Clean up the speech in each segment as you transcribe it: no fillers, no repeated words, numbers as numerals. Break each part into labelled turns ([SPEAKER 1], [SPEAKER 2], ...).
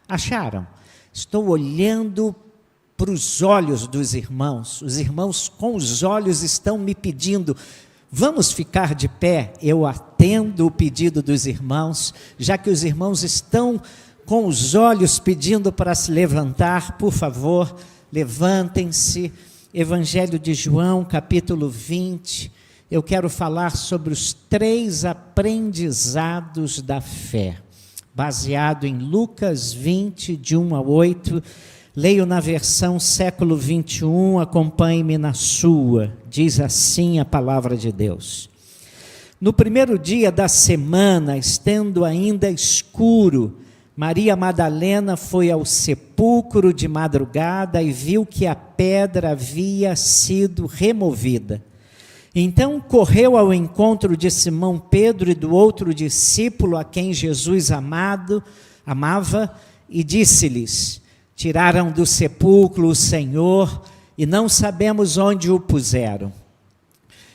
[SPEAKER 1] Acharam? Estou olhando para os olhos dos irmãos. Os irmãos com os olhos estão me pedindo, vamos ficar de pé? Eu atendo o pedido dos irmãos, já que os irmãos estão com os olhos pedindo para se levantar, por favor, levantem-se. Evangelho de João, capítulo 20, eu quero falar sobre os 3 aprendizados da fé, baseado em Lucas 20, de 1 a 8, leio na versão século 21, acompanhe-me na sua, diz assim a palavra de Deus. No primeiro dia da semana, estando ainda escuro, Maria Madalena foi ao sepulcro de madrugada e viu que a pedra havia sido removida. Então correu ao encontro de Simão Pedro e do outro discípulo a quem Jesus amava e disse-lhes, tiraram do sepulcro o Senhor e não sabemos onde o puseram.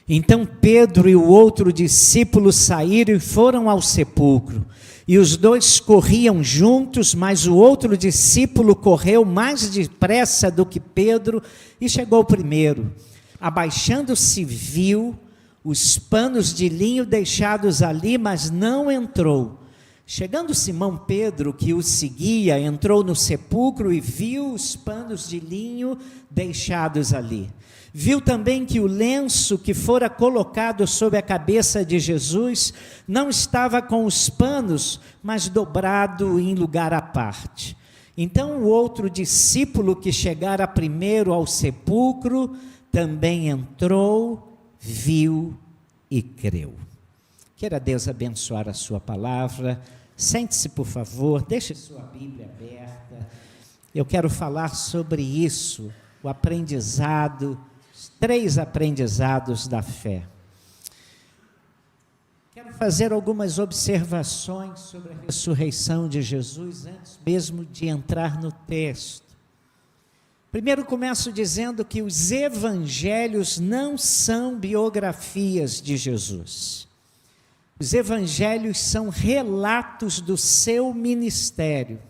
[SPEAKER 1] Então Pedro e o outro discípulo saíram e foram ao sepulcro. E os 2 corriam juntos, mas o outro discípulo correu mais depressa do que Pedro e chegou primeiro. Abaixando-se, viu os panos de linho deixados ali, mas não entrou. Chegando Simão Pedro, que o seguia, entrou no sepulcro e viu os panos de linho deixados ali. Viu também que o lenço que fora colocado sobre a cabeça de Jesus não estava com os panos, mas dobrado em lugar à parte. Então o outro discípulo que chegara primeiro ao sepulcro também entrou, viu e creu. Queira Deus abençoar a sua palavra. Sente-se, por favor, deixe sua Bíblia aberta. Eu quero falar sobre isso, o aprendizado, os 3 aprendizados da fé. Quero fazer algumas observações sobre a ressurreição de Jesus antes mesmo de entrar no texto. Primeiro começo dizendo que os evangelhos não são biografias de Jesus. Os evangelhos são relatos do seu ministério.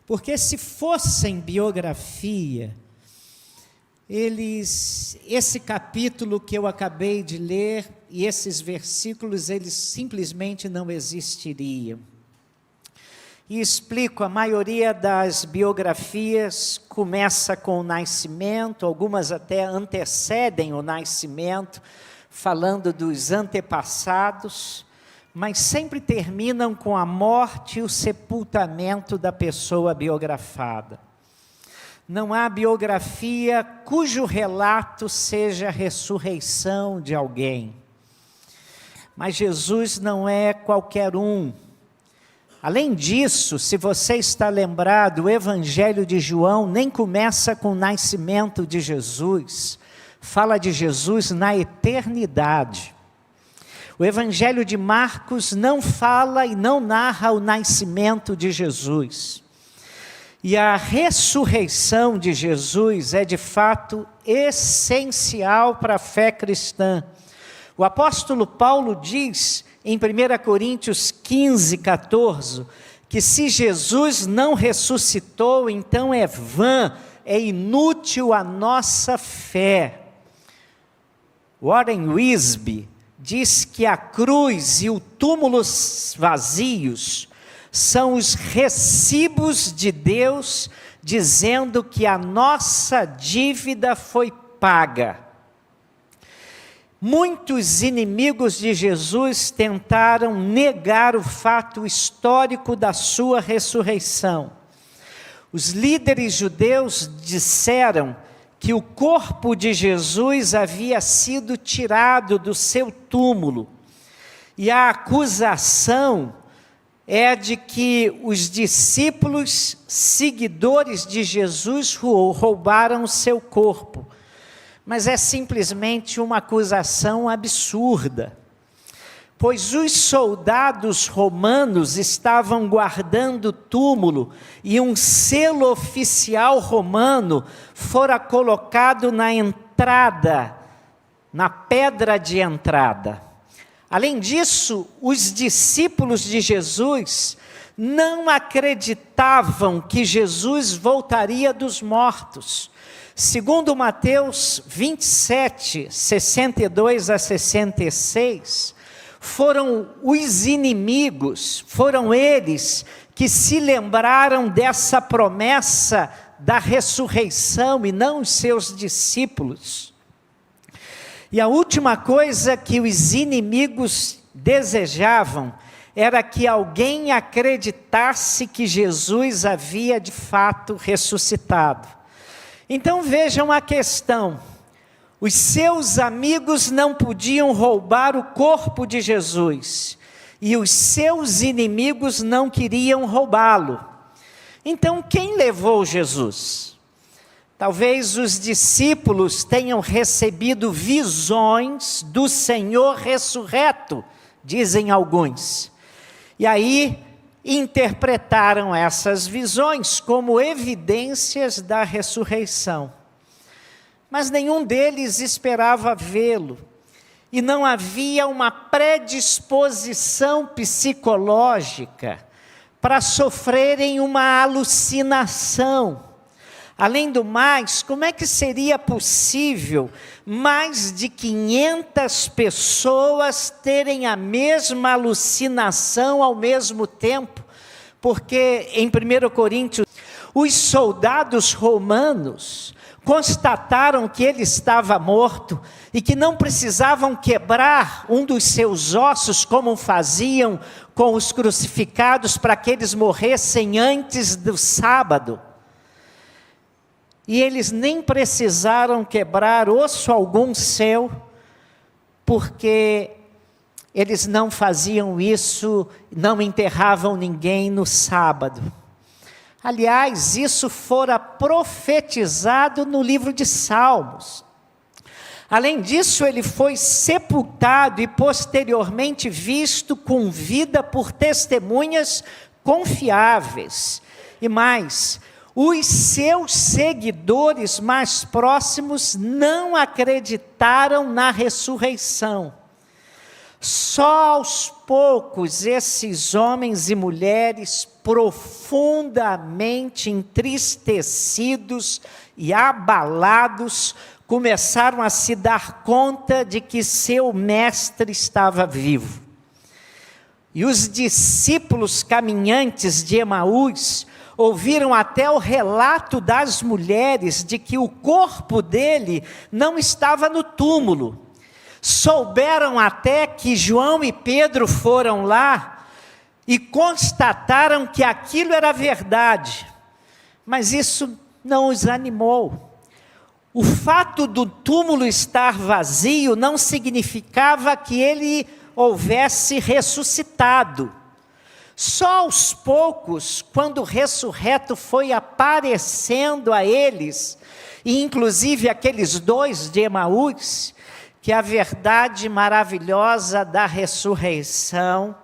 [SPEAKER 1] Porque se fossem biografia, esse capítulo que eu acabei de ler e esses versículos, eles simplesmente não existiriam. E explico, a maioria das biografias começa com o nascimento, algumas até antecedem o nascimento, falando dos antepassados, mas sempre terminam com a morte e o sepultamento da pessoa biografada. Não há biografia cujo relato seja a ressurreição de alguém. Mas Jesus não é qualquer um. Além disso, se você está lembrado, o Evangelho de João nem começa com o nascimento de Jesus. Fala de Jesus na eternidade. O Evangelho de Marcos não fala e não narra o nascimento de Jesus. E a ressurreição de Jesus é de fato essencial para a fé cristã. O apóstolo Paulo diz em 1 Coríntios 15, 14, que se Jesus não ressuscitou, então é vã, é inútil a nossa fé. Warren Wiersbe diz que a cruz e o túmulo vazios são os recibos de Deus, dizendo que a nossa dívida foi paga. Muitos inimigos de Jesus tentaram negar o fato histórico da sua ressurreição. Os líderes judeus disseram que o corpo de Jesus havia sido tirado do seu túmulo. E a acusação é de que os discípulos, seguidores de Jesus, roubaram o seu corpo. Mas é simplesmente uma acusação absurda, pois os soldados romanos estavam guardando o túmulo e um selo oficial romano fora colocado na entrada, na pedra de entrada. Além disso, os discípulos de Jesus não acreditavam que Jesus voltaria dos mortos. Segundo Mateus 27, 62 a 66, foram os inimigos, foram eles que se lembraram dessa promessa da ressurreição e não os seus discípulos. E a última coisa que os inimigos desejavam era que alguém acreditasse que Jesus havia de fato ressuscitado. Então vejam a questão: os seus amigos não podiam roubar o corpo de Jesus, e os seus inimigos não queriam roubá-lo. Então quem levou Jesus? Talvez os discípulos tenham recebido visões do Senhor ressurreto, dizem alguns. E aí interpretaram essas visões como evidências da ressurreição. Mas nenhum deles esperava vê-lo. E não havia uma predisposição psicológica para sofrerem uma alucinação. Além do mais, como é que seria possível mais de 500 pessoas terem a mesma alucinação ao mesmo tempo? Porque em 1 Coríntios, os soldados romanos constataram que ele estava morto e que não precisavam quebrar um dos seus ossos como faziam com os crucificados para que eles morressem antes do sábado. E eles nem precisaram quebrar osso algum seu, porque eles não faziam isso, não enterravam ninguém no sábado. Aliás, isso fora profetizado no livro de Salmos. Além disso, ele foi sepultado e posteriormente visto com vida por testemunhas confiáveis. E mais, os seus seguidores mais próximos não acreditaram na ressurreição. Só aos poucos esses homens e mulheres profundamente entristecidos e abalados começaram a se dar conta de que seu mestre estava vivo. E os discípulos caminhantes de Emaús ouviram até o relato das mulheres de que o corpo dele não estava no túmulo. Souberam até que João e Pedro foram lá e constataram que aquilo era verdade. Mas isso não os animou. O fato do túmulo estar vazio não significava que ele houvesse ressuscitado. Só aos poucos, quando o ressurreto foi aparecendo a eles, e inclusive aqueles dois de Emaús, que a verdade maravilhosa da ressurreição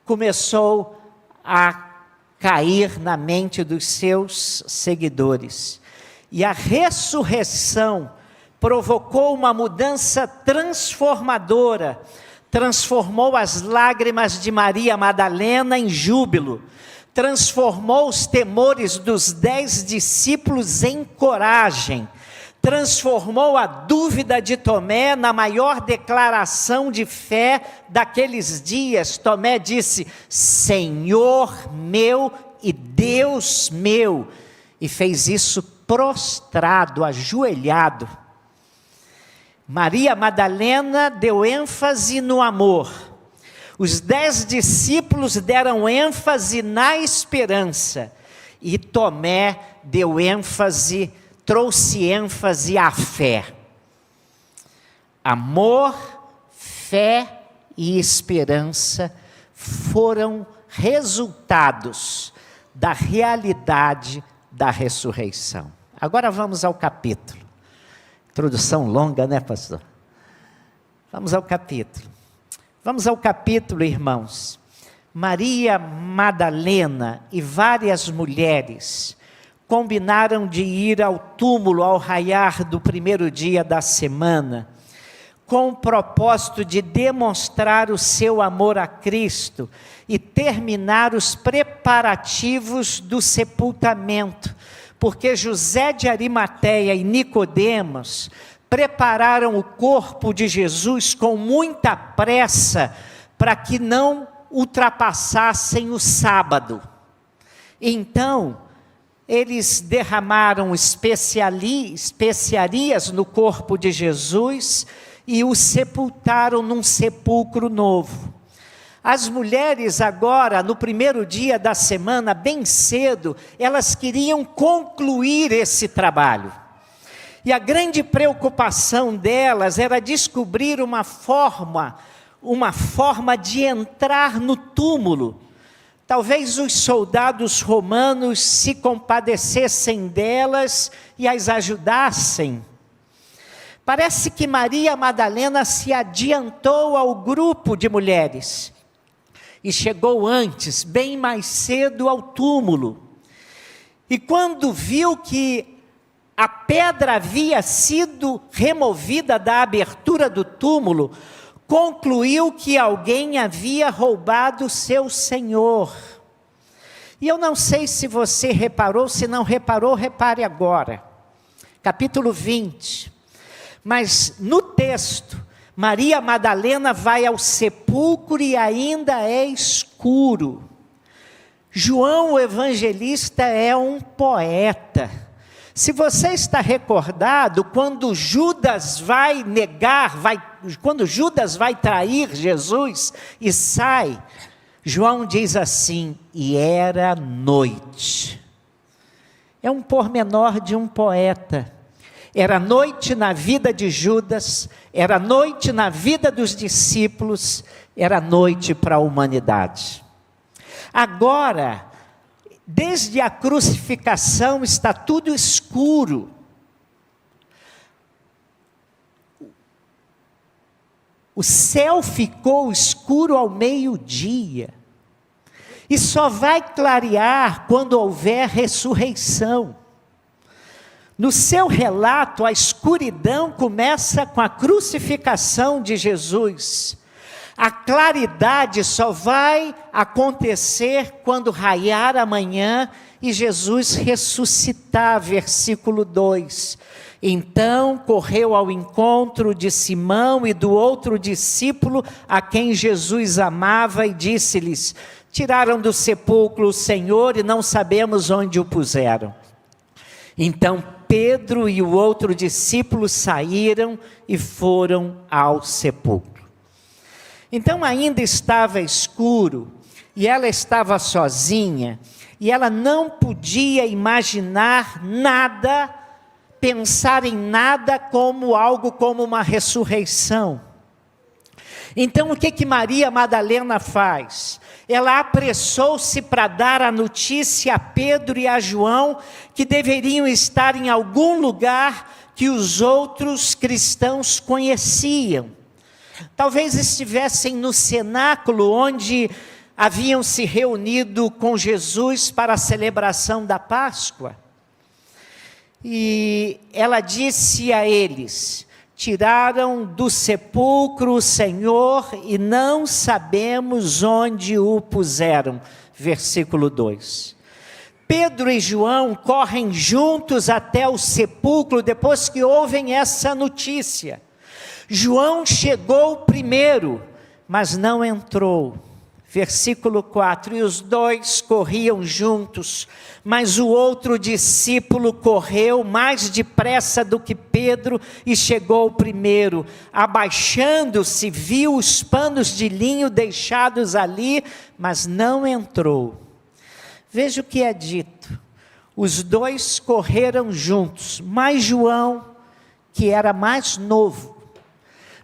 [SPEAKER 1] começou a cair na mente dos seus seguidores. E a ressurreição provocou uma mudança transformadora, transformou as lágrimas de Maria Madalena em júbilo, transformou os temores dos 10 discípulos em coragem, transformou a dúvida de Tomé na maior declaração de fé daqueles dias. Tomé disse: Senhor meu e Deus meu, e fez isso prostrado, ajoelhado. Maria Madalena deu ênfase no amor. Os 10 discípulos deram ênfase na esperança. E Tomé deu ênfase, trouxe ênfase à fé. Amor, fé e esperança foram resultados da realidade da ressurreição. Agora vamos ao capítulo. Introdução longa, né, pastor? Vamos ao capítulo. Vamos ao capítulo, irmãos. Maria Madalena e várias mulheres combinaram de ir ao túmulo ao raiar do primeiro dia da semana, com o propósito de demonstrar o seu amor a Cristo e terminar os preparativos do sepultamento, porque José de Arimateia e Nicodemos prepararam o corpo de Jesus com muita pressa para que não ultrapassassem o sábado. Então, eles derramaram especiarias no corpo de Jesus e o sepultaram num sepulcro novo. As mulheres agora, no primeiro dia da semana, bem cedo, elas queriam concluir esse trabalho. E a grande preocupação delas era descobrir uma forma de entrar no túmulo. Talvez os soldados romanos se compadecessem delas e as ajudassem. Parece que Maria Madalena se adiantou ao grupo de mulheres e chegou antes, bem mais cedo, ao túmulo. E quando viu que a pedra havia sido removida da abertura do túmulo, concluiu que alguém havia roubado seu Senhor. E eu não sei se você reparou, se não reparou, repare agora. Capítulo 20. Mas no texto, Maria Madalena vai ao sepulcro e ainda é escuro. João o evangelista é um poeta. Se você está recordado, quando Judas vai quando Judas vai trair Jesus e sai, João diz assim: e era noite. É um pormenor de um poeta. Era noite na vida de Judas, era noite na vida dos discípulos, era noite para a humanidade. Agora, desde a crucificação está tudo escuro. O céu ficou escuro ao meio-dia. E só vai clarear quando houver ressurreição. No seu relato, a escuridão começa com a crucificação de Jesus. A claridade só vai acontecer quando raiar a manhã e Jesus ressuscitar, versículo 2. Então correu ao encontro de Simão e do outro discípulo a quem Jesus amava e disse-lhes: tiraram do sepulcro o Senhor e não sabemos onde o puseram. Então Pedro e o outro discípulo saíram e foram ao sepulcro. Então ainda estava escuro, e ela estava sozinha, e ela não podia imaginar nada, pensar em nada como algo como uma ressurreição. Então o que Maria Madalena faz? Ela apressou-se para dar a notícia a Pedro e a João, que deveriam estar em algum lugar que os outros cristãos conheciam. Talvez estivessem no cenáculo onde haviam se reunido com Jesus para a celebração da Páscoa. E ela disse a eles: tiraram do sepulcro o Senhor e não sabemos onde o puseram. Versículo 2. Pedro e João correm juntos até o sepulcro depois que ouvem essa notícia. João chegou primeiro, mas não entrou. Versículo 4, e os dois corriam juntos, mas o outro discípulo correu mais depressa do que Pedro e chegou primeiro. Abaixando-se, viu os panos de linho deixados ali, mas não entrou. Veja o que é dito: os dois correram juntos, mas João, que era mais novo,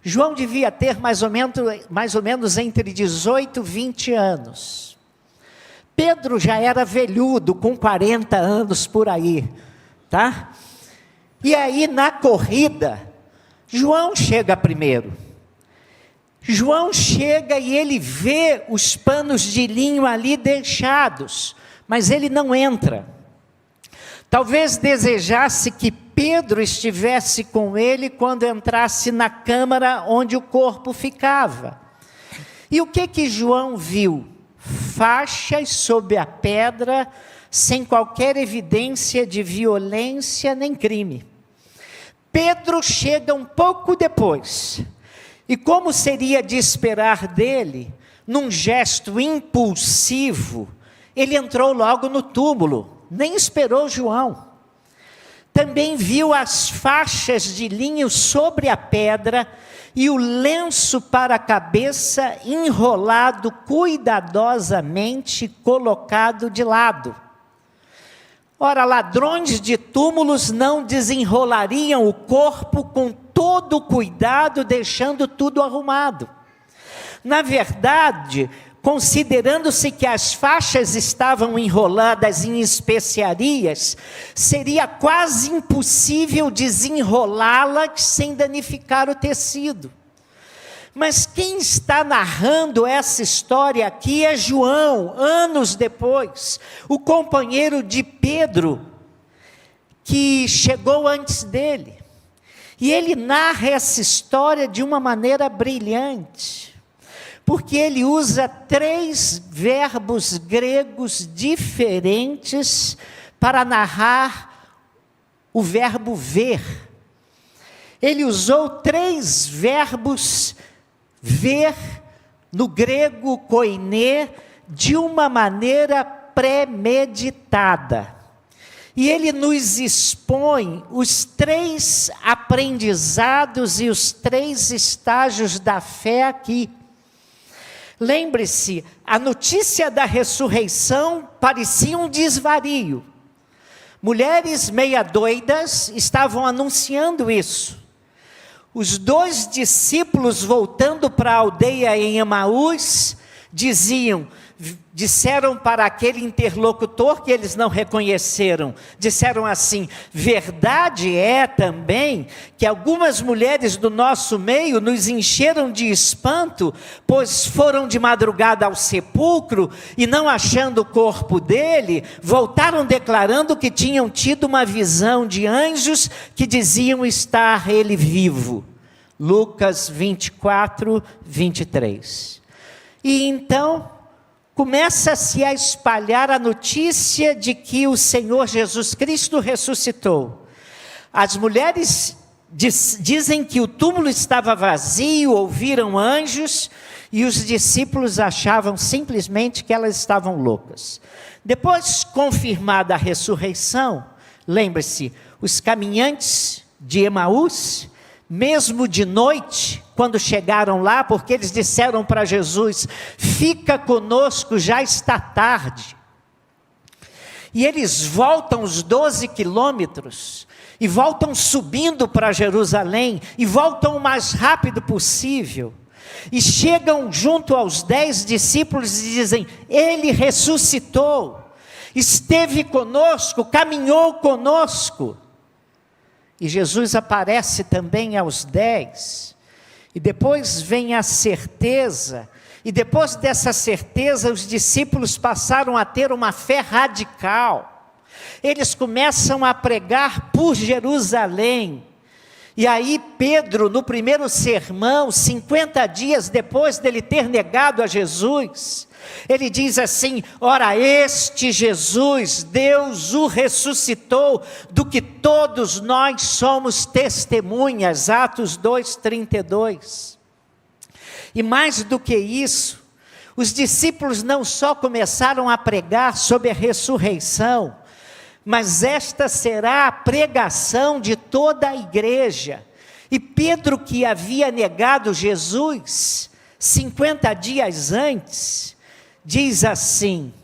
[SPEAKER 1] João devia ter mais ou menos entre 18 e 20 anos. Pedro já era velhudo, com 40 anos por aí, tá? E aí na corrida, João chega primeiro. João chega e ele vê os panos de linho ali deixados, mas ele não entra. Talvez desejasse que Pedro estivesse com ele quando entrasse na câmara onde o corpo ficava. E o que João viu? Faixas sob a pedra, sem qualquer evidência de violência nem crime. Pedro chega um pouco depois, e como seria de esperar dele, num gesto impulsivo, ele entrou logo no túmulo, nem esperou João. Também viu as faixas de linho sobre a pedra e o lenço para a cabeça enrolado cuidadosamente colocado de lado. Ora, ladrões de túmulos não desenrolariam o corpo com todo o cuidado, deixando tudo arrumado. Na verdade, considerando-se que as faixas estavam enroladas em especiarias, seria quase impossível desenrolá-las sem danificar o tecido. Mas quem está narrando essa história aqui é João, anos depois, o companheiro de Pedro, que chegou antes dele. E ele narra essa história de uma maneira brilhante, porque ele usa 3 verbos gregos diferentes para narrar o verbo ver. Ele usou 3 verbos ver no grego koiné de uma maneira premeditada. E ele nos expõe os 3 aprendizados e os 3 estágios da fé aqui. Lembre-se, a notícia da ressurreição parecia um desvario. Mulheres meia doidas estavam anunciando isso. Os 2 discípulos voltando para a aldeia em Emaús, disseram para aquele interlocutor que eles não reconheceram, disseram assim: verdade é também que algumas mulheres do nosso meio nos encheram de espanto, pois foram de madrugada ao sepulcro e não achando o corpo dele, voltaram declarando que tinham tido uma visão de anjos que diziam estar ele vivo. Lucas 24, 23. E então começa-se a espalhar a notícia de que o Senhor Jesus Cristo ressuscitou. As mulheres dizem que o túmulo estava vazio, ouviram anjos, e os discípulos achavam simplesmente que elas estavam loucas. Depois, confirmada a ressurreição, lembre-se, os caminhantes de Emaús, mesmo de noite, quando chegaram lá, porque eles disseram para Jesus: fica conosco, já está tarde. E eles voltam os 12 quilômetros, e voltam subindo para Jerusalém, e voltam o mais rápido possível, e chegam junto aos 10 discípulos e dizem: ele ressuscitou, esteve conosco, caminhou conosco. E Jesus aparece também aos 10, e depois vem a certeza, e depois dessa certeza os discípulos passaram a ter uma fé radical. Eles começam a pregar por Jerusalém, e aí Pedro, no primeiro sermão, 50 dias depois dele ter negado a Jesus, ele diz assim: ora, este Jesus, Deus o ressuscitou, do que todos nós somos testemunhas, Atos 2:32. E mais do que isso, os discípulos não só começaram a pregar sobre a ressurreição, mas esta será a pregação de toda a igreja. E Pedro, que havia negado Jesus 50 dias antes, diz assim: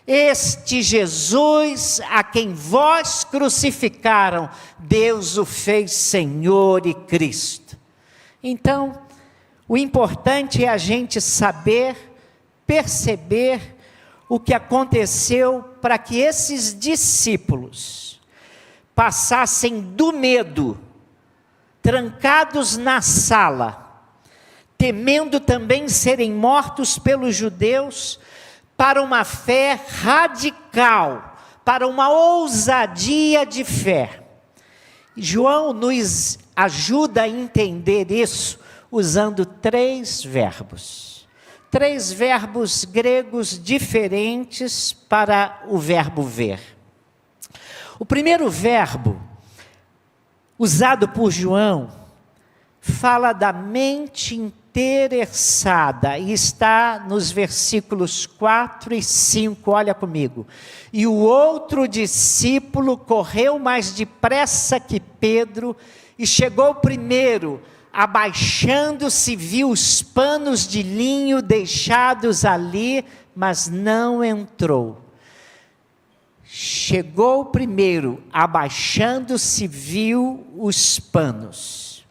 [SPEAKER 1] este Jesus a quem vós crucificaram, Deus o fez Senhor e Cristo. Então, o importante é a gente saber, perceber o que aconteceu para que esses discípulos passassem do medo, trancados na sala, temendo também serem mortos pelos judeus, para uma fé radical, para uma ousadia de fé. João nos ajuda a entender isso usando 3 verbos. 3 verbos gregos diferentes para o verbo ver. O primeiro verbo, usado por João, fala da mente interessada e está nos versículos 4 e 5, olha comigo. E o outro discípulo correu mais depressa que Pedro e chegou primeiro, abaixando-se, viu os panos de linho deixados ali, mas não entrou. Chegou primeiro, abaixando-se, viu os panos.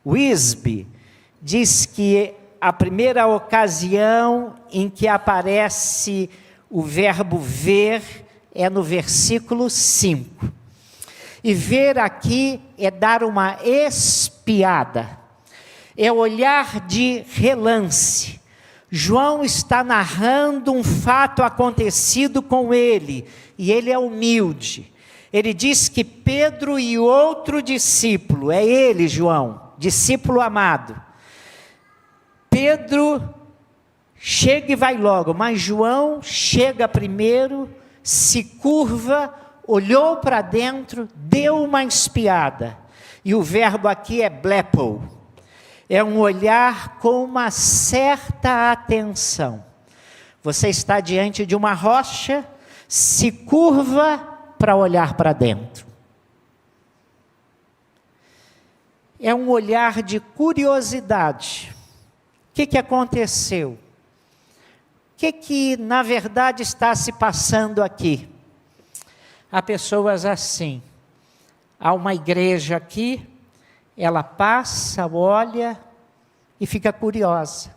[SPEAKER 1] Wisby diz que a primeira ocasião em que aparece o verbo ver é no versículo 5. E ver aqui é dar uma espiada, é olhar de relance. João está narrando um fato acontecido com ele, e ele é humilde. Ele diz que Pedro e outro discípulo, é ele, João, discípulo amado. Pedro chega e vai logo, mas João chega primeiro, se curva, olhou para dentro, deu uma espiada. E o verbo aqui é blepo. É um olhar com uma certa atenção. Você está diante de uma rocha, se curva para olhar para dentro. É um olhar de curiosidade. O que aconteceu? O que na verdade está se passando aqui? Há pessoas assim. Há uma igreja aqui, ela passa, olha e fica curiosa.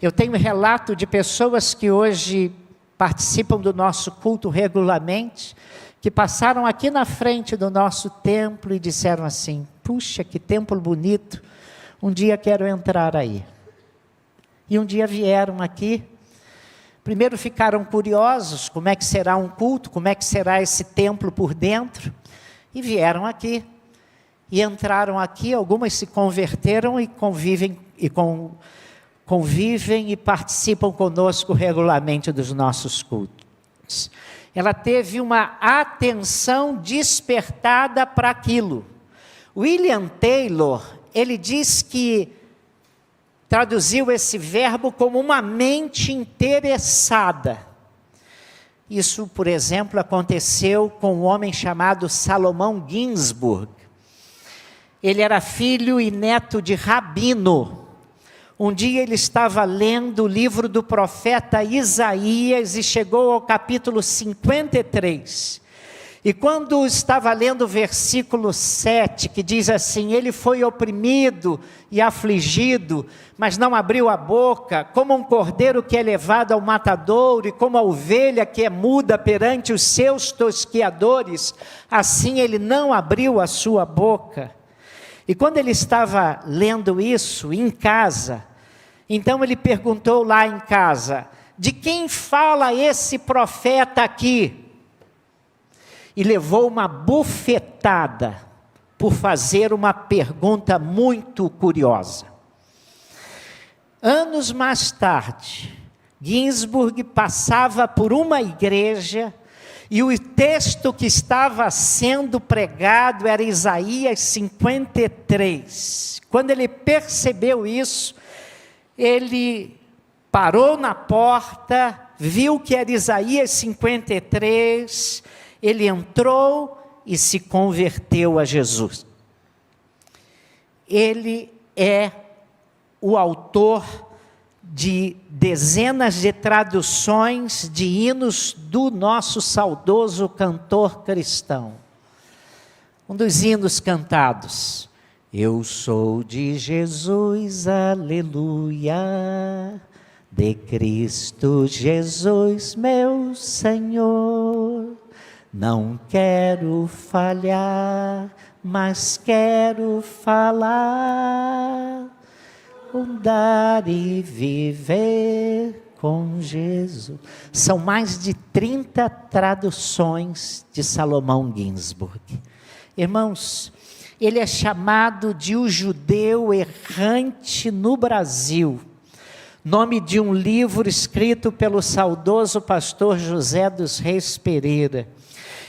[SPEAKER 1] Eu tenho relato de pessoas que hoje participam do nosso culto regularmente, que passaram aqui na frente do nosso templo e disseram assim: puxa, que templo bonito, um dia quero entrar aí. E um dia vieram aqui, primeiro ficaram curiosos, como é que será um culto, como é que será esse templo por dentro, e vieram aqui, e entraram aqui, algumas se converteram e convivem e participam conosco regularmente dos nossos cultos. Ela teve uma atenção despertada para aquilo. William Taylor, ele diz que traduziu esse verbo como uma mente interessada. Isso, por exemplo, aconteceu com um homem chamado Salomão Ginsburg. Ele era filho e neto de rabino. Um dia ele estava lendo o livro do profeta Isaías e chegou ao capítulo 53. E quando estava lendo o versículo 7, que diz assim: ele foi oprimido e afligido, mas não abriu a boca, como um cordeiro que é levado ao matadouro, e como a ovelha que é muda perante os seus tosquiadores, assim ele não abriu a sua boca. E quando ele estava lendo isso em casa, então ele perguntou lá em casa: de quem fala esse profeta aqui? E levou uma bufetada por fazer uma pergunta muito curiosa. Anos mais tarde, Ginsburg passava por uma igreja e o texto que estava sendo pregado era Isaías 53. Quando ele percebeu isso, ele parou na porta, viu que era Isaías 53, ele entrou e se converteu a Jesus. Ele é o autor de dezenas de traduções de hinos do nosso saudoso cantor cristão. Um dos hinos cantados: eu sou de Jesus, aleluia, de Cristo Jesus, meu Senhor. Não quero falhar, mas quero falar, andar e viver com Jesus. São mais de 30 traduções de Salomão Ginsburg. Irmãos, ele é chamado de o judeu errante no Brasil. Nome de um livro escrito pelo saudoso pastor José dos Reis Pereira.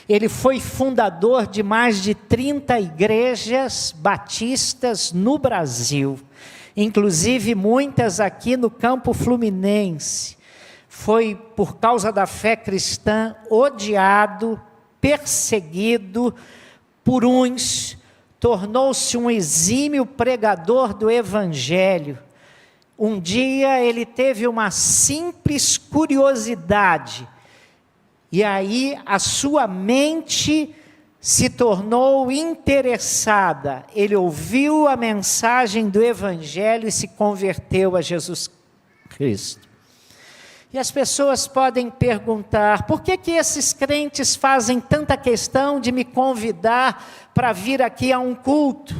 [SPEAKER 1] Ele foi fundador de mais de 30 igrejas batistas no Brasil, inclusive muitas aqui no Campo Fluminense. Foi, por causa da fé cristã, odiado, perseguido por uns, tornou-se um exímio pregador do Evangelho. Um dia ele teve uma simples curiosidade, e aí a sua mente se tornou interessada. Ele ouviu a mensagem do Evangelho e se converteu a Jesus Cristo. E as pessoas podem perguntar, por que esses crentes fazem tanta questão de me convidar para vir aqui a um culto?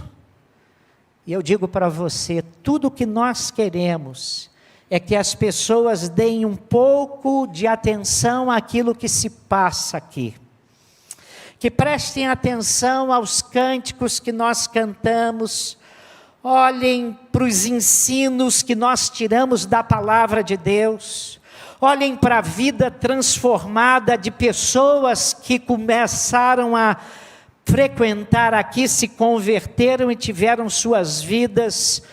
[SPEAKER 1] E eu digo para você, tudo o que nós queremos é que as pessoas deem um pouco de atenção àquilo que se passa aqui. Que prestem atenção aos cânticos que nós cantamos, olhem para os ensinos que nós tiramos da palavra de Deus, olhem para a vida transformada de pessoas que começaram a frequentar aqui, se converteram e tiveram suas vidas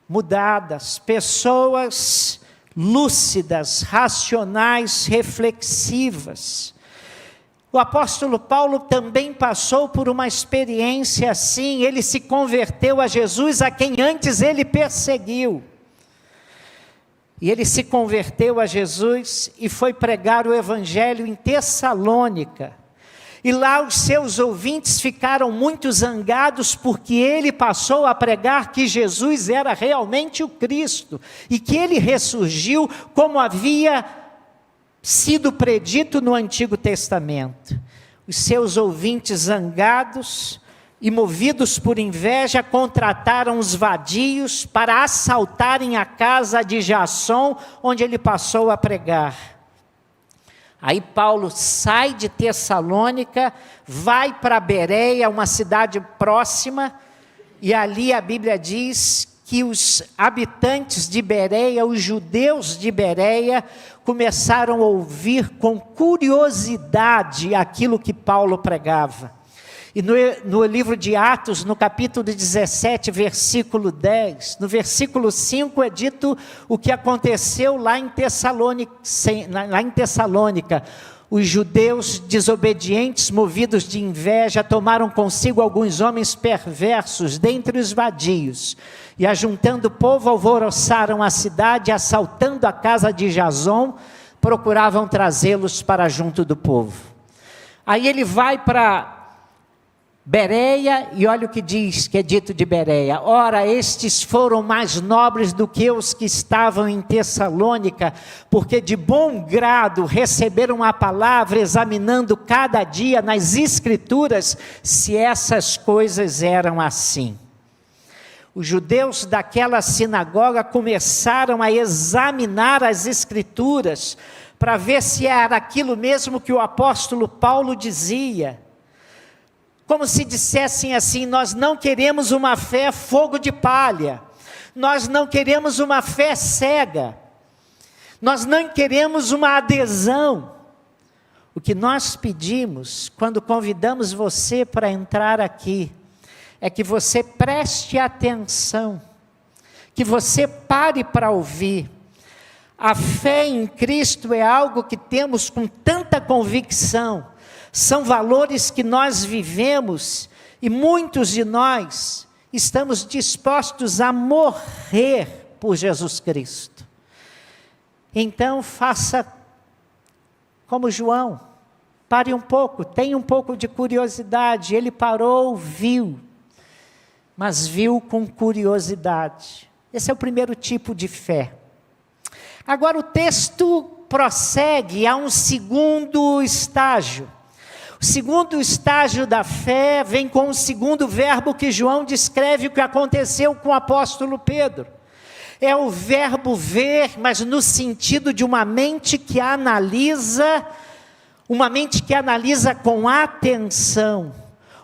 [SPEAKER 1] mudadas, pessoas lúcidas, racionais, reflexivas. O apóstolo Paulo também passou por uma experiência assim. Ele se converteu a Jesus, a quem antes ele perseguiu. E ele se converteu a Jesus e foi pregar o Evangelho em Tessalônica. E lá os seus ouvintes ficaram muito zangados, porque ele passou a pregar que Jesus era realmente o Cristo, e que ele ressurgiu como havia sido predito no Antigo Testamento. Os seus ouvintes zangados e movidos por inveja, contrataram os vadios para assaltarem a casa de Jasson, onde ele passou a pregar. Aí Paulo sai de Tessalônica, vai para Bereia, uma cidade próxima, e ali a Bíblia diz que os habitantes de Bereia, os judeus de Bereia, começaram a ouvir com curiosidade aquilo que Paulo pregava. E no livro de Atos, no capítulo 17, versículo 10, no versículo 5 é dito o que aconteceu lá em Tessalônica. Os judeus desobedientes, movidos de inveja, tomaram consigo alguns homens perversos dentre os vadios, e ajuntando o povo, alvoroçaram a cidade, assaltando a casa de Jasson, procuravam trazê-los para junto do povo. Aí ele vai para Bereia, e olha o que diz, que é dito de Bereia: ora, estes foram mais nobres do que os que estavam em Tessalônica, porque de bom grado receberam a palavra, examinando cada dia nas Escrituras, se essas coisas eram assim. Os judeus daquela sinagoga começaram a examinar as Escrituras, para ver se era aquilo mesmo que o apóstolo Paulo dizia. Como se dissessem assim: nós não queremos uma fé fogo de palha, nós não queremos uma fé cega, nós não queremos uma adesão. O que nós pedimos, quando convidamos você para entrar aqui, é que você preste atenção, que você pare para ouvir. A fé em Cristo é algo que temos com tanta convicção, são valores que nós vivemos, e muitos de nós estamos dispostos a morrer por Jesus Cristo. Então faça como João, pare um pouco, tenha um pouco de curiosidade. Ele parou, viu, mas viu com curiosidade. Esse é o primeiro tipo de fé. Agora o texto prossegue a um segundo estágio. O segundo estágio da fé vem com o segundo verbo que João descreve o que aconteceu com o apóstolo Pedro. É o verbo ver, mas no sentido de uma mente que analisa com atenção.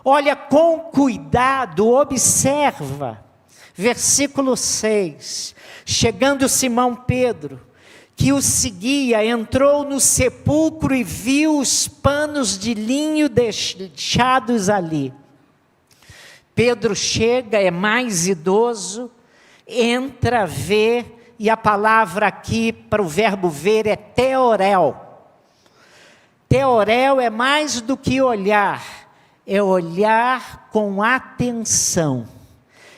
[SPEAKER 1] olha com cuidado, observa. Versículo 6, chegando Simão Pedro, que o seguia, entrou no sepulcro e viu os panos de linho deixados ali. Pedro chega, é mais idoso, entra, vê, e a palavra aqui para o verbo ver é teorel. Teorel é mais do que olhar, é olhar com atenção.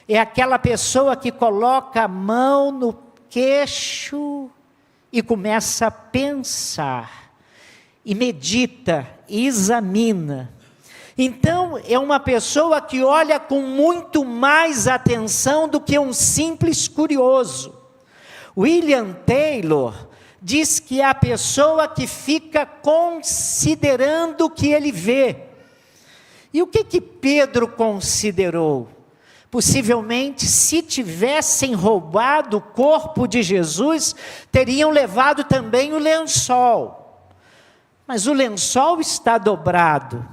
[SPEAKER 1] É aquela pessoa que coloca a mão no queixo e começa a pensar, e medita, e examina. Então, é uma pessoa que olha com muito mais atenção do que um simples curioso. William Taylor diz que é a pessoa que fica considerando o que ele vê. E o que Pedro considerou? Possivelmente, se tivessem roubado o corpo de Jesus, teriam levado também o lençol. Mas o lençol está dobrado.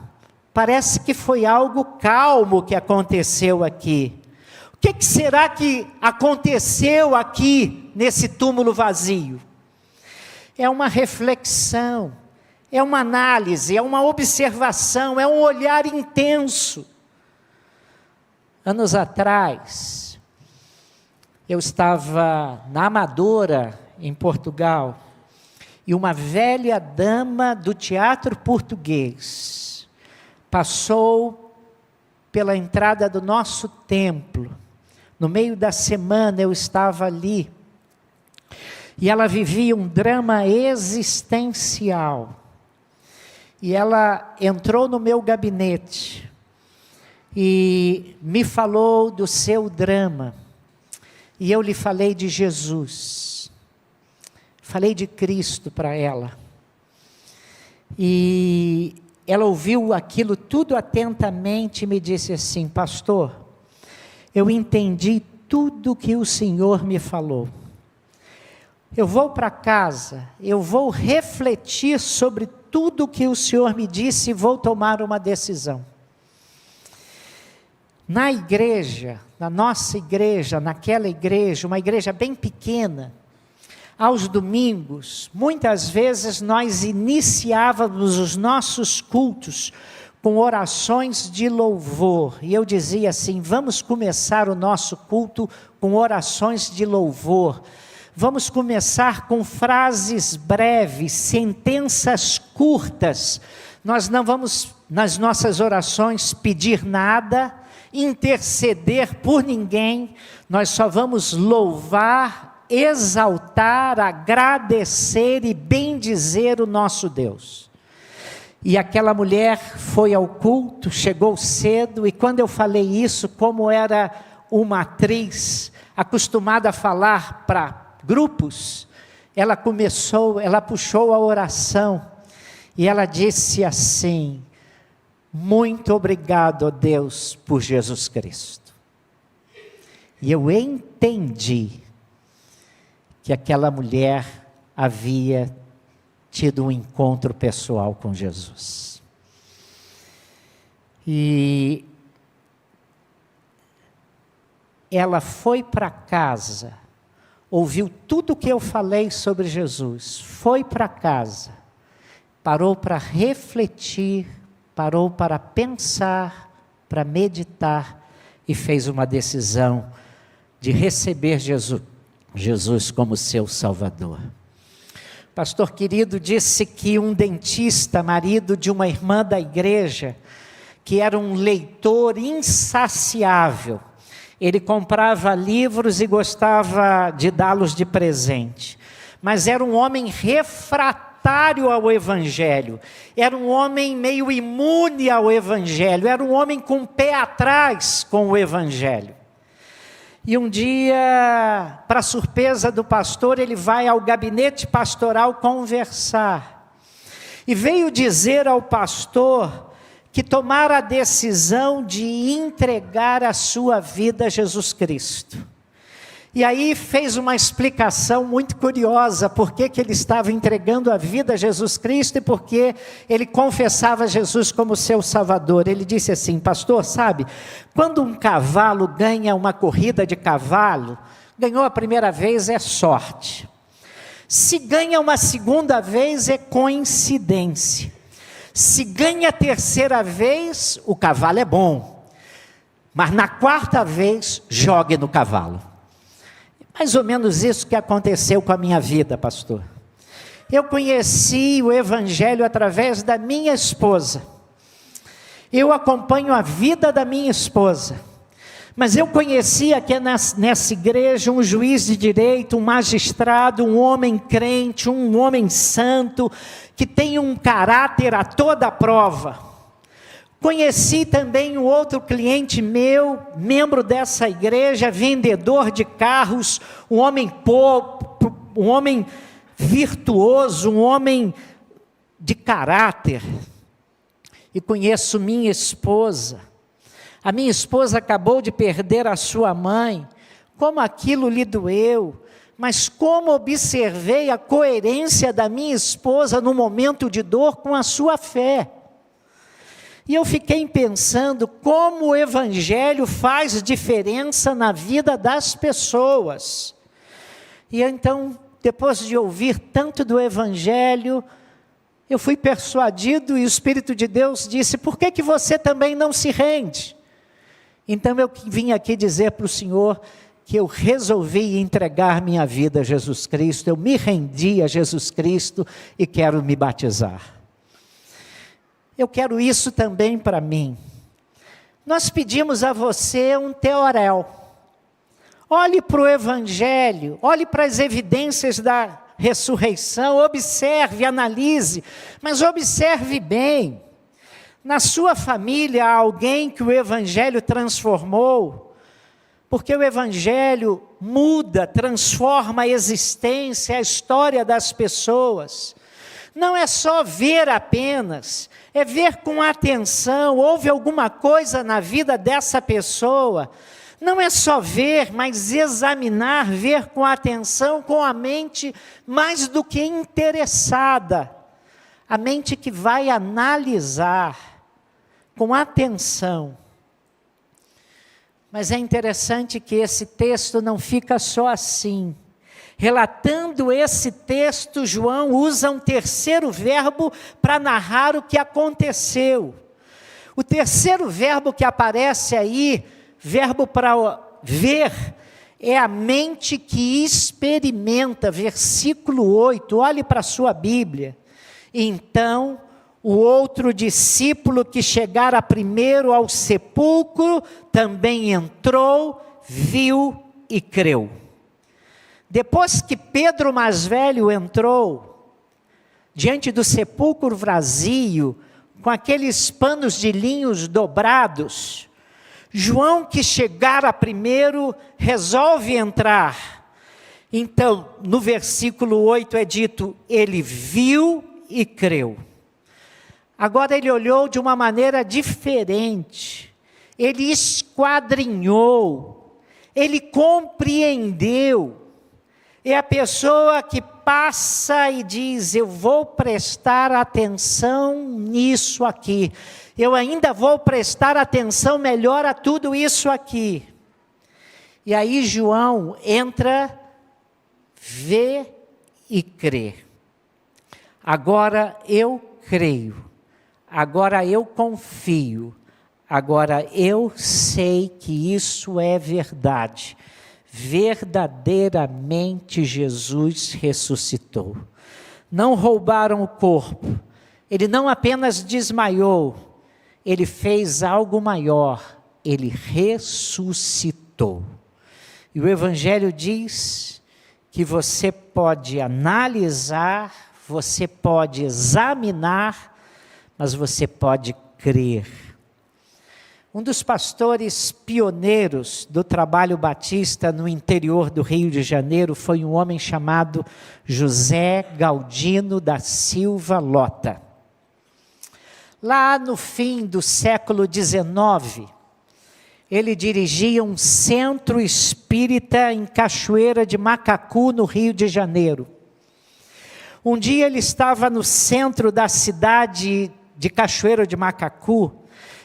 [SPEAKER 1] Parece que foi algo calmo que aconteceu aqui. O que será que aconteceu aqui nesse túmulo vazio? É uma reflexão, é uma análise, é uma observação, é um olhar intenso. Anos atrás, eu estava na Amadora, em Portugal, e uma velha dama do teatro português passou pela entrada do nosso templo. No meio da semana eu estava ali, e ela vivia um drama existencial. E ela entrou no meu gabinete e me falou do seu drama. E eu lhe falei de Jesus. Falei de Cristo para ela. E ela ouviu aquilo tudo atentamente e me disse assim: pastor, eu entendi tudo que o Senhor me falou. Eu vou para casa, eu vou refletir sobre tudo que o Senhor me disse e vou tomar uma decisão. Na igreja, na nossa igreja, naquela igreja, uma igreja bem pequena, aos domingos, muitas vezes nós iniciávamos os nossos cultos com orações de louvor. E eu dizia assim: vamos começar o nosso culto com orações de louvor. Vamos começar com frases breves, sentenças curtas. Nós não vamos, nas nossas orações, pedir nada, interceder por ninguém. Nós só vamos louvar, exaltar, agradecer e bendizer o nosso Deus. E aquela mulher foi ao culto, chegou cedo, e quando eu falei isso, como era uma atriz acostumada a falar para grupos, ela puxou a oração, e ela disse assim: muito obrigado, ó Deus, por Jesus Cristo. E eu entendi que aquela mulher havia tido um encontro pessoal com Jesus. E ela foi para casa, ouviu tudo o que eu falei sobre Jesus, foi para casa, parou para refletir, parou para pensar, para meditar, e fez uma decisão de receber Jesus como seu Salvador. Pastor querido disse que um dentista, marido de uma irmã da igreja, que era um leitor insaciável, ele comprava livros e gostava de dá-los de presente, mas era um homem refratário ao Evangelho, era um homem meio imune ao Evangelho, era um homem com o pé atrás com o Evangelho. E um dia, para surpresa do pastor, ele vai ao gabinete pastoral conversar, e veio dizer ao pastor que tomara a decisão de entregar a sua vida a Jesus Cristo. E aí fez uma explicação muito curiosa, por que ele estava entregando a vida a Jesus Cristo e por que ele confessava Jesus como seu Salvador. Ele disse assim: pastor, sabe, quando um cavalo ganha uma corrida de cavalo, ganhou a primeira vez é sorte. Se ganha uma segunda vez é coincidência. Se ganha a terceira vez, o cavalo é bom. Mas na quarta vez, jogue no cavalo. Mais ou menos isso que aconteceu com a minha vida, pastor. Eu conheci o Evangelho através da minha esposa. Eu acompanho a vida da minha esposa. Mas eu conheci aqui nessa igreja um juiz de direito, um magistrado, um homem crente, um homem santo, que tem um caráter a toda prova. Conheci também um outro cliente meu, membro dessa igreja, vendedor de carros, um homem virtuoso, um homem de caráter. E conheço minha esposa. A minha esposa acabou de perder a sua mãe. Como aquilo lhe doeu. Mas como observei a coerência da minha esposa no momento de dor com a sua fé. E eu fiquei pensando como o Evangelho faz diferença na vida das pessoas. E então, depois de ouvir tanto do Evangelho, eu fui persuadido e o Espírito de Deus disse: por que você também não se rende? Então eu vim aqui dizer para o Senhor que eu resolvi entregar minha vida a Jesus Cristo, eu me rendi a Jesus Cristo e quero me batizar. Eu quero isso também para mim. Nós pedimos a você um teorel. Olhe para o Evangelho, olhe para as evidências da ressurreição, observe, analise, mas observe bem. Na sua família há alguém que o Evangelho transformou, porque o Evangelho muda, transforma a existência, a história das pessoas. Não é só ver apenas, é ver com atenção, houve alguma coisa na vida dessa pessoa. Não é só ver, mas examinar, ver com atenção, com a mente mais do que interessada. A mente que vai analisar com atenção. Mas é interessante que esse texto não fica só assim. Relatando esse texto, João usa um terceiro verbo para narrar o que aconteceu. O terceiro verbo que aparece aí, verbo para ver, é a mente que experimenta, versículo 8, olhe para a sua Bíblia. Então, o outro discípulo que chegara primeiro ao sepulcro, também entrou, viu e creu. Depois que Pedro mais velho entrou, diante do sepulcro vazio, com aqueles panos de linhos dobrados, João, que chegara primeiro, resolve entrar. Então, no versículo 8 é dito, ele viu e creu. Agora ele olhou de uma maneira diferente, ele esquadrinhou, ele compreendeu. É a pessoa que passa e diz, eu vou prestar atenção nisso aqui. Eu ainda vou prestar atenção melhor a tudo isso aqui. E aí João entra, vê e crê. Agora eu creio. Agora eu confio. Agora eu sei que isso é verdade. Verdadeiramente Jesus ressuscitou. Não roubaram o corpo. Ele não apenas desmaiou, ele fez algo maior. Ele ressuscitou. E o Evangelho diz que você pode analisar, você pode examinar, mas você pode crer. Um dos pastores pioneiros do trabalho batista no interior do Rio de Janeiro foi um homem chamado José Galdino da Silva Lota. Lá no fim do século XIX, ele dirigia um centro espírita em Cachoeira de Macacu, no Rio de Janeiro. Um dia ele estava no centro da cidade de Cachoeira de Macacu,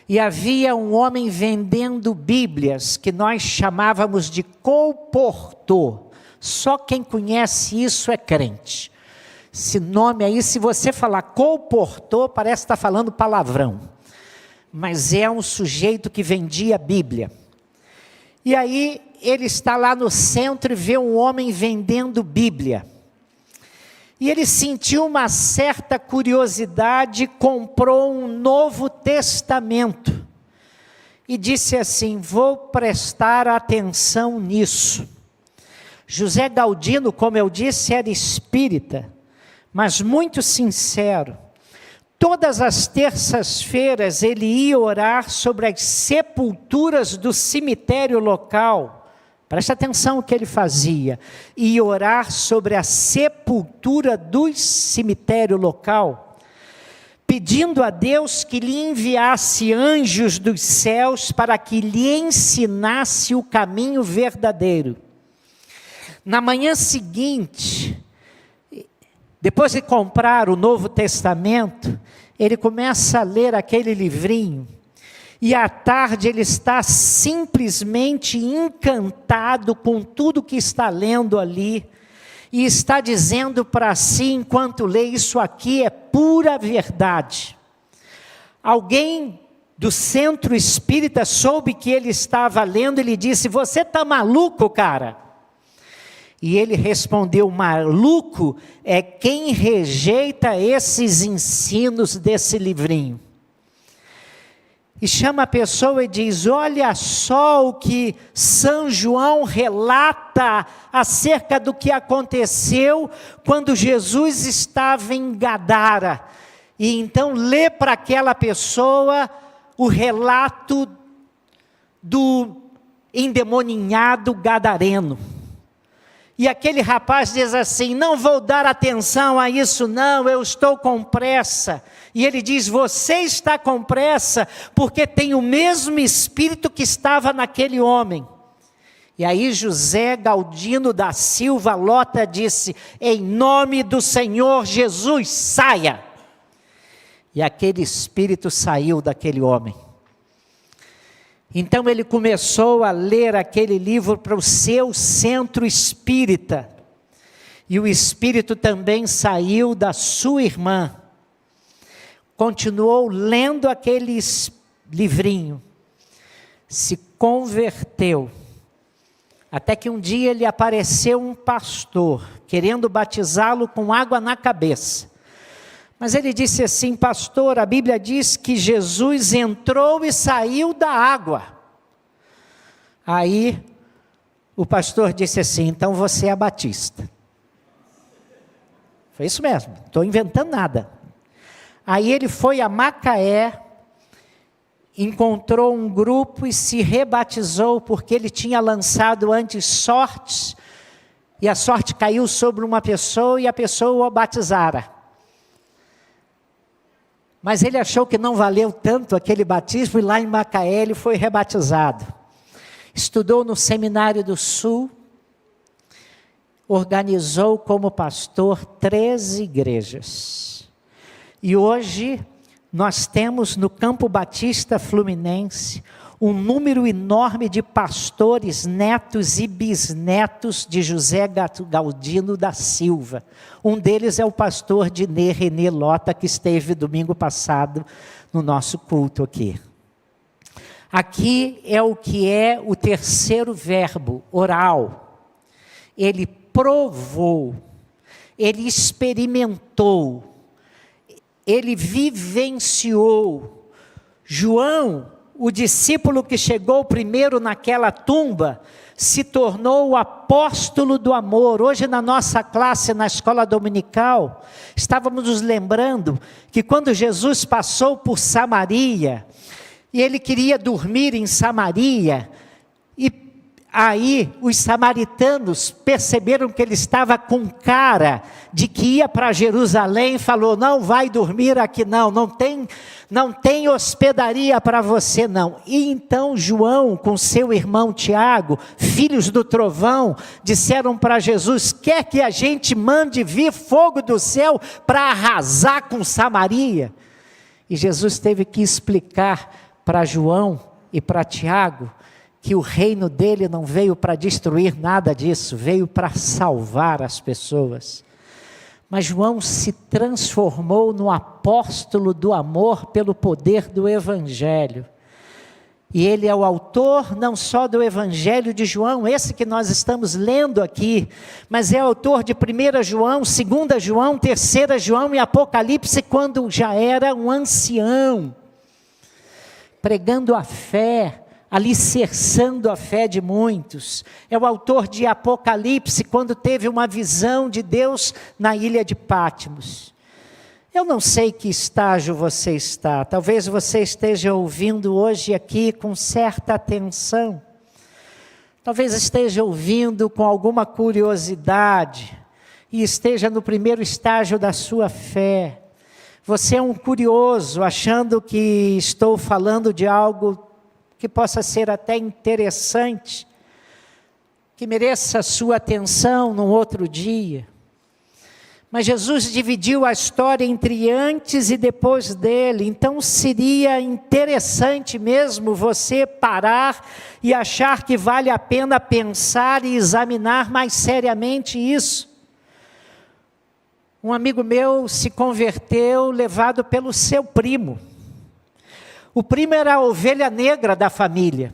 [SPEAKER 1] e havia um homem vendendo Bíblias, que nós chamávamos de colportor. Só quem conhece isso é crente. Esse nome aí, se você falar colportor, parece estar falando palavrão. Mas é um sujeito que vendia Bíblia. E aí ele está lá no centro e vê um homem vendendo Bíblia. E ele sentiu uma certa curiosidade, comprou um Novo Testamento. E disse assim: vou prestar atenção nisso. José Galdino, como eu disse, era espírita, mas muito sincero. Todas as terças-feiras ele ia orar sobre as sepulturas do cemitério local. Preste atenção no que ele fazia. Ia orar sobre a sepultura do cemitério local, pedindo a Deus que lhe enviasse anjos dos céus para que lhe ensinasse o caminho verdadeiro. Na manhã seguinte, depois de comprar o Novo Testamento, ele começa a ler aquele livrinho, e à tarde ele está simplesmente encantado com tudo que está lendo ali, e está dizendo para si, enquanto lê: isso aqui é pura verdade. Alguém do centro espírita soube que ele estava lendo, e lhe disse: você está maluco, cara? E ele respondeu: maluco é quem rejeita esses ensinos desse livrinho. E chama a pessoa e diz: olha só o que São João relata acerca do que aconteceu quando Jesus estava em Gadara. E então lê para aquela pessoa o relato do endemoninhado gadareno. E aquele rapaz diz assim: não vou dar atenção a isso não, eu estou com pressa. E ele diz: você está com pressa porque tem o mesmo espírito que estava naquele homem. E aí José Galdino da Silva Lota disse: em nome do Senhor Jesus, saia. E aquele espírito saiu daquele homem. Então ele começou a ler aquele livro para o seu centro espírita. E o espírito também saiu da sua irmã. Continuou lendo aquele livrinho. Se converteu. Até que um dia ele apareceu um pastor, querendo batizá-lo com água na cabeça. Mas ele disse assim: pastor, a Bíblia diz que Jesus entrou e saiu da água. Aí o pastor disse assim: então você é batista. Foi isso mesmo, não estou inventando nada. Aí ele foi a Macaé, encontrou um grupo e se rebatizou, porque ele tinha lançado antes sortes, e a sorte caiu sobre uma pessoa e a pessoa o batizara. Mas ele achou que não valeu tanto aquele batismo, e lá em Macaé ele foi rebatizado. Estudou no Seminário do Sul, organizou como pastor 13 igrejas. E hoje nós temos no Campo Batista Fluminense um número enorme de pastores, netos e bisnetos de José Galdino da Silva. Um deles é o pastor Dinê Renê Lota, que esteve domingo passado no nosso culto aqui. Aqui é o que é o terceiro verbo, oral. Ele provou, ele experimentou, ele vivenciou. João, o discípulo que chegou primeiro naquela tumba, se tornou o apóstolo do amor. Hoje na nossa classe, na escola dominical, estávamos nos lembrando que quando Jesus passou por Samaria, e ele queria dormir em Samaria, e Aí os samaritanos perceberam que ele estava com cara de que ia para Jerusalém, falou: não vai dormir aqui não tem hospedaria para você não. E então João com seu irmão Tiago, filhos do trovão, disseram para Jesus: quer que a gente mande vir fogo do céu para arrasar com Samaria? E Jesus teve que explicar para João e para Tiago que o reino dele não veio para destruir nada disso, veio para salvar as pessoas. Mas João se transformou no apóstolo do amor pelo poder do Evangelho. E ele é o autor não só do Evangelho de João, esse que nós estamos lendo aqui, mas é autor de 1 João, 2 João, 3 João e Apocalipse, quando já era um ancião, pregando a fé, alicerçando a fé de muitos. É o autor de Apocalipse, quando teve uma visão de Deus na ilha de Patmos. Eu não sei que estágio você está, talvez você esteja ouvindo hoje aqui com certa atenção, talvez esteja ouvindo com alguma curiosidade, e esteja no primeiro estágio da sua fé. Você é um curioso, achando que estou falando de algo que possa ser até interessante, que mereça sua atenção num outro dia. Mas Jesus dividiu a história entre antes e depois dele, então seria interessante mesmo você parar e achar que vale a pena pensar e examinar mais seriamente isso. Um amigo meu se converteu levado pelo seu primo. O primo era a ovelha negra da família.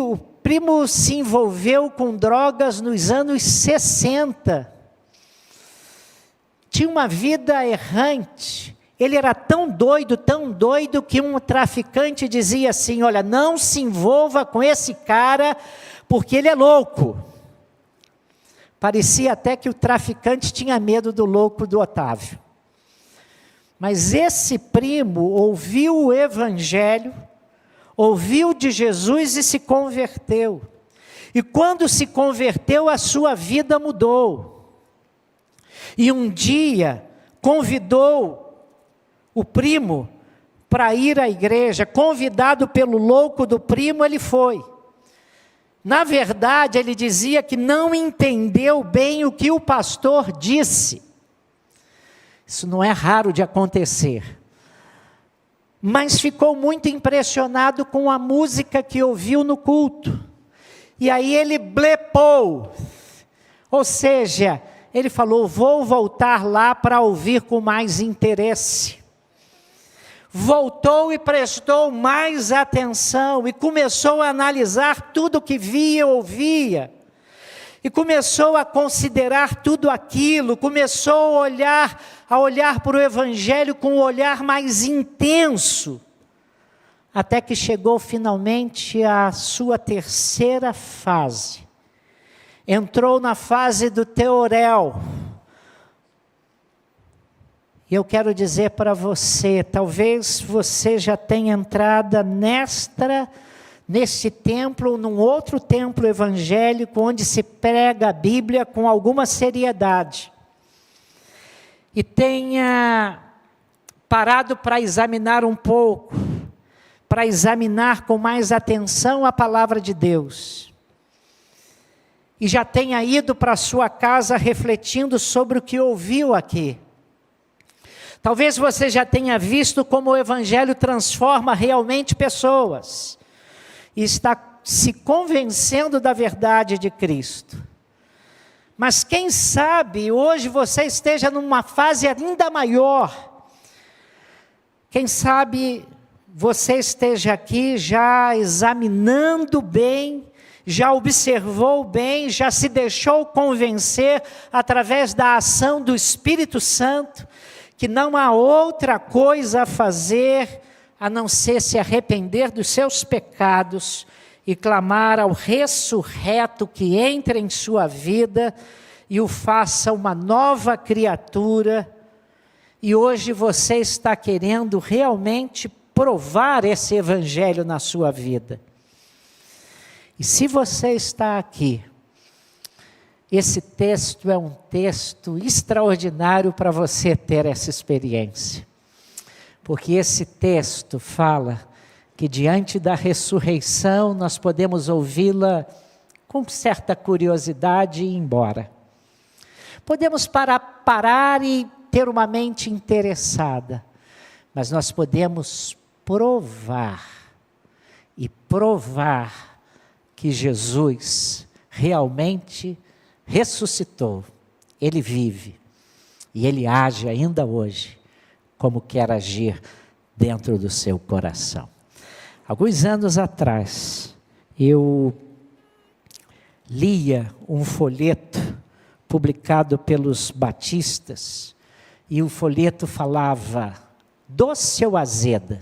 [SPEAKER 1] O primo se envolveu com drogas nos anos 60. Tinha uma vida errante. Ele era tão doido, que um traficante dizia assim: olha, não se envolva com esse cara, porque ele é louco. Parecia até que o traficante tinha medo do louco do Otávio. Mas esse primo ouviu o Evangelho, ouviu de Jesus e se converteu. E quando se converteu, a sua vida mudou. E um dia convidou o primo para ir à igreja. Convidado pelo louco do primo, ele foi. Na verdade, ele dizia que não entendeu bem o que o pastor disse. Isso não é raro de acontecer. Mas ficou muito impressionado com a música que ouviu no culto. E aí ele blepou. Ou seja, ele falou: vou voltar lá para ouvir com mais interesse. Voltou e prestou mais atenção. E começou a analisar tudo o que via e ouvia. E começou a considerar tudo aquilo, começou a olhar para o Evangelho com um olhar mais intenso, até que chegou finalmente à sua terceira fase. Entrou na fase do teorel. E eu quero dizer para você, talvez você já tenha entrado nesse templo, num outro templo evangélico, onde se prega a Bíblia com alguma seriedade, e tenha parado para examinar um pouco, para examinar com mais atenção a palavra de Deus, e já tenha ido para a sua casa refletindo sobre o que ouviu aqui. Talvez você já tenha visto como o Evangelho transforma realmente pessoas, e está se convencendo da verdade de Cristo. Mas quem sabe hoje você esteja numa fase ainda maior. Quem sabe você esteja aqui já examinando bem, já observou bem, já se deixou convencer através da ação do Espírito Santo, que não há outra coisa a fazer a não ser se arrepender dos seus pecados e clamar ao ressurreto que entre em sua vida e o faça uma nova criatura. E hoje você está querendo realmente provar esse Evangelho na sua vida. E se você está aqui, esse texto é um texto extraordinário para você ter essa experiência. Porque esse texto fala que diante da ressurreição nós podemos ouvi-la com certa curiosidade e ir embora. Podemos parar e ter uma mente interessada, mas nós podemos provar que Jesus realmente ressuscitou. Ele vive e Ele age ainda hoje como quer agir dentro do seu coração. Alguns anos atrás, eu lia um folheto publicado pelos batistas, e o folheto falava doce ou azeda.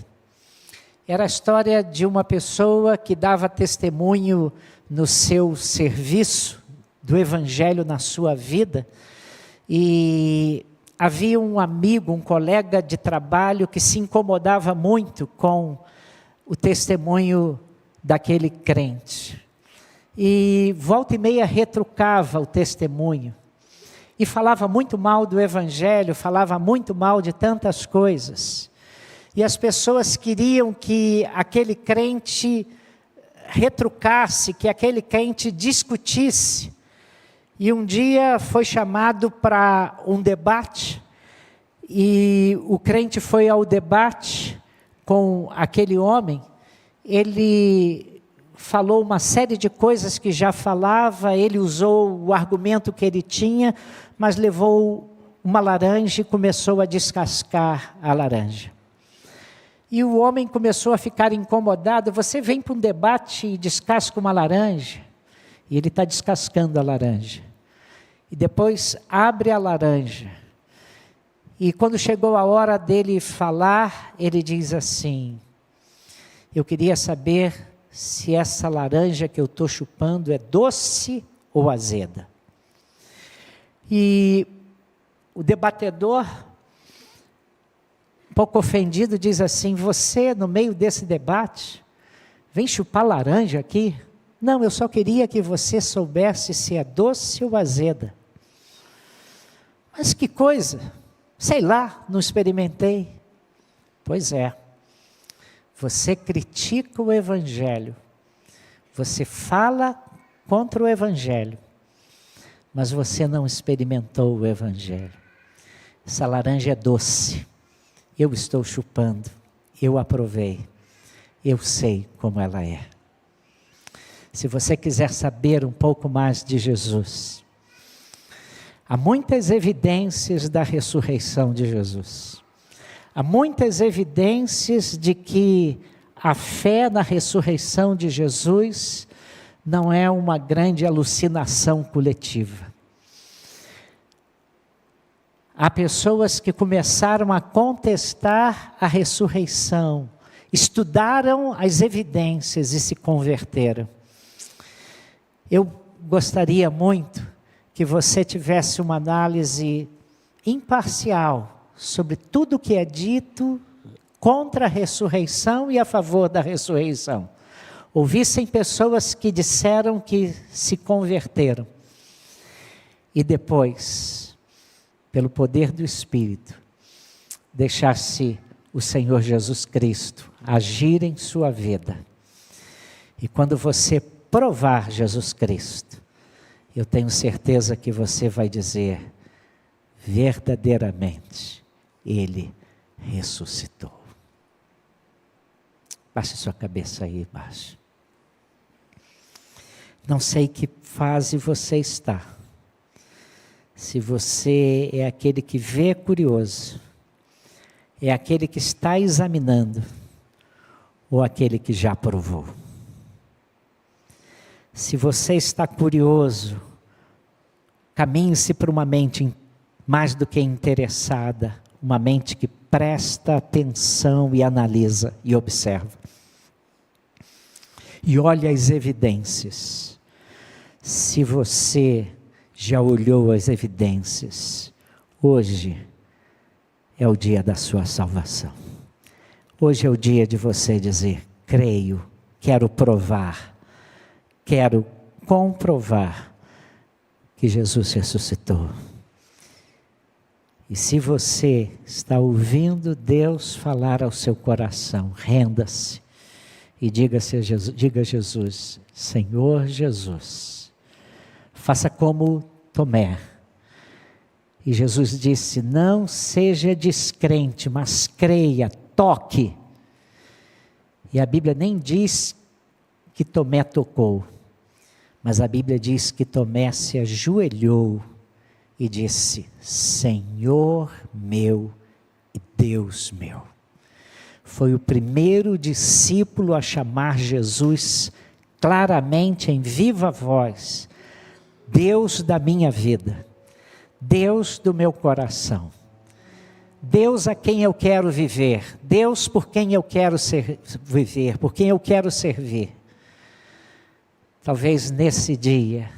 [SPEAKER 1] Era a história de uma pessoa que dava testemunho no seu serviço, do evangelho na sua vida, e havia um amigo, um colega de trabalho que se incomodava muito com o testemunho daquele crente. E volta e meia retrucava o testemunho. E falava muito mal do evangelho, falava muito mal de tantas coisas. E as pessoas queriam que aquele crente retrucasse, que aquele crente discutisse. E um dia foi chamado para um debate, e o crente foi ao debate com aquele homem. Ele falou uma série de coisas que já falava, ele usou o argumento que ele tinha, mas levou uma laranja e começou a descascar a laranja. E o homem começou a ficar incomodado. Você vem para um debate e descasca uma laranja? E ele está descascando a laranja. E depois abre a laranja. E quando chegou a hora dele falar, ele diz assim: eu queria saber se essa laranja que eu estou chupando é doce ou azeda. E o debatedor, um pouco ofendido, diz assim: você, no meio desse debate, vem chupar laranja aqui? Não, eu só queria que você soubesse se é doce ou azeda. Mas que coisa, sei lá, não experimentei. Pois é, você critica o evangelho, você fala contra o evangelho, mas você não experimentou o evangelho. Essa laranja é doce, eu estou chupando, eu aprovei, eu sei como ela é. Se você quiser saber um pouco mais de Jesus, há muitas evidências da ressurreição de Jesus. Há muitas evidências de que a fé na ressurreição de Jesus não é uma grande alucinação coletiva. Há pessoas que começaram a contestar a ressurreição, estudaram as evidências e se converteram. Eu gostaria muito que você tivesse uma análise imparcial sobre tudo o que é dito contra a ressurreição e a favor da ressurreição. Ouvissem pessoas que disseram que se converteram. E depois, pelo poder do Espírito, deixasse o Senhor Jesus Cristo agir em sua vida. E quando você provar Jesus Cristo, eu tenho certeza que você vai dizer: verdadeiramente, Ele ressuscitou. Baixe sua cabeça aí, baixe. Não sei que fase você está. Se você é aquele que vê curioso, é aquele que está examinando, ou aquele que já provou. Se você está curioso, caminhe-se para uma mente mais do que interessada, uma mente que presta atenção e analisa e observa. E olha as evidências. Se você já olhou as evidências, hoje é o dia da sua salvação. Hoje é o dia de você dizer: creio, quero provar, quero comprovar que Jesus ressuscitou. E se você está ouvindo Deus falar ao seu coração, renda-se e diga a Jesus, Senhor Jesus, faça como Tomé. E Jesus disse, não seja descrente, mas creia, toque. E a Bíblia nem diz que Tomé tocou, mas a Bíblia diz que Tomé se ajoelhou e disse, Senhor meu e Deus meu. Foi o primeiro discípulo a chamar Jesus claramente em viva voz, Deus da minha vida, Deus do meu coração, Deus a quem eu quero viver, Deus por quem eu quero viver, por quem eu quero servir. Talvez nesse dia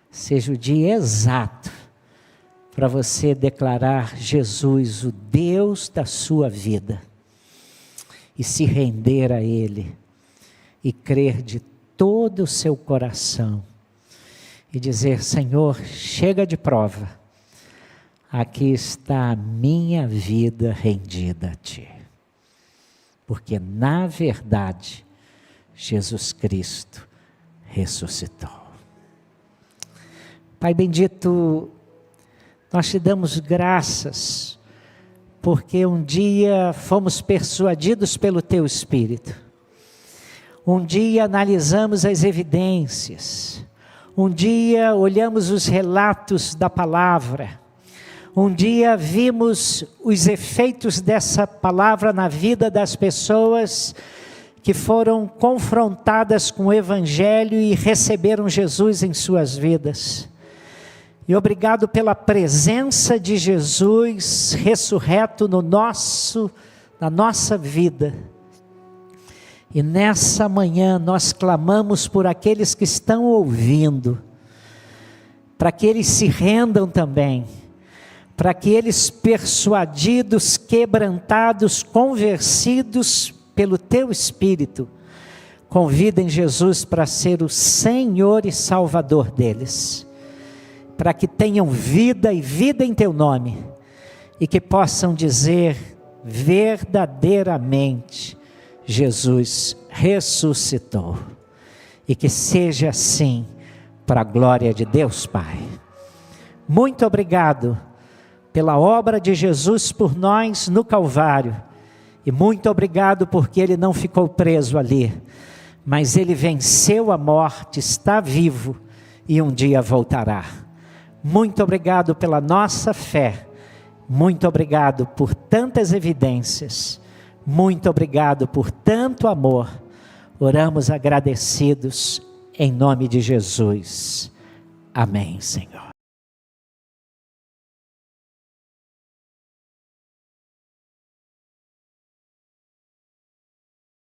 [SPEAKER 1] seja o dia exato para você declarar Jesus, o Deus da sua vida, e se render a Ele, e crer de todo o seu coração, e dizer, Senhor, chega de prova, aqui está a minha vida rendida a Ti, porque na verdade, Jesus Cristo ressuscitou. Pai bendito, nós te damos graças, porque um dia fomos persuadidos pelo Teu Espírito, um dia analisamos as evidências, um dia olhamos os relatos da palavra, um dia vimos os efeitos dessa palavra na vida das pessoas que foram confrontadas com o Evangelho e receberam Jesus em suas vidas. E obrigado pela presença de Jesus ressurreto na nossa vida. E nessa manhã nós clamamos por aqueles que estão ouvindo, para que eles se rendam também, para que eles persuadidos, quebrantados, convencidos pelo Teu Espírito, convidem Jesus para ser o Senhor e Salvador deles, para que tenham vida e vida em Teu nome, e que possam dizer verdadeiramente, Jesus ressuscitou, e que seja assim, para a glória de Deus Pai. Muito obrigado pela obra de Jesus por nós no Calvário, e muito obrigado porque Ele não ficou preso ali, mas Ele venceu a morte, está vivo, e um dia voltará. Muito obrigado pela nossa fé, muito obrigado por tantas evidências, muito obrigado por tanto amor. Oramos agradecidos em nome de Jesus. Amém, Senhor.